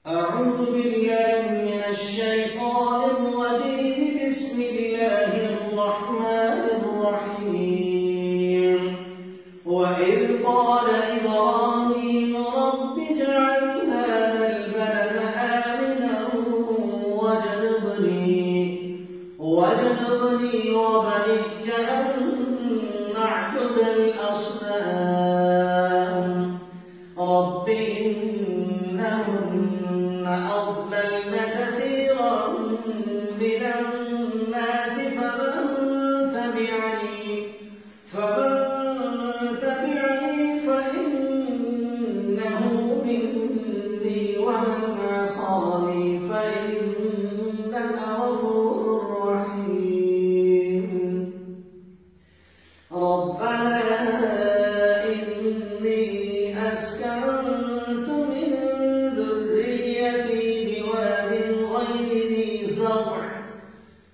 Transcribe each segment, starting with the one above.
أعوذ بالله من الشيطان الرجيم. بسم الله الرحمن الرحيم. وإذ قال إبراهيم رب اجعل هذا البلد آمنا واجنبني وبني أن نعبد الأصنام رب إنهن أضللن كثيرا من الناس فمن تبعني فإنه مني ومن عصاني فإنك غفور رحيم. ربنا إني أسكنت من ذريتي بواد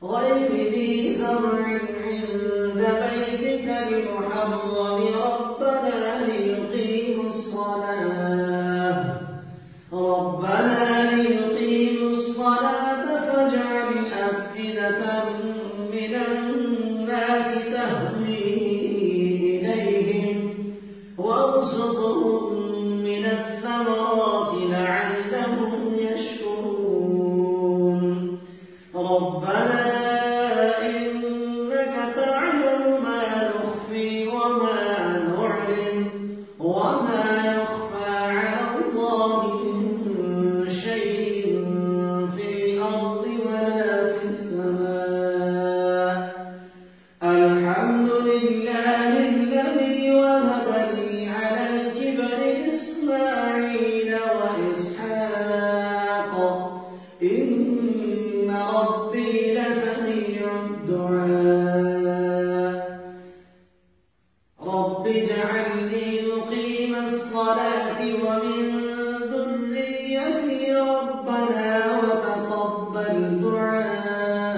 غير ذي زرع عند بيتك المحرم ربنا ليقيموا الصلاة فاجعل أفئدة من الناس تهوي إليهم وارزقهم من الثمرات لعلهم يشكرون. ربنا إنك تعلم ما نخفي وما نعلن وما يخفى على الله من شيء في الأرض ولا في السماء. الحمد لله الذي وهب لي على الكبر إسماعيل وإسحاق إن ربي لسميع الدعاء. رب اجعلني مقيم الصلاة ومن ذريتي ربنا وتقبل دعاء.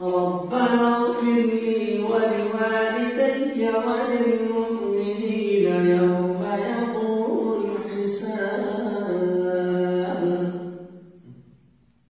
ربنا اغفر لي ولوالدي وللمؤمنين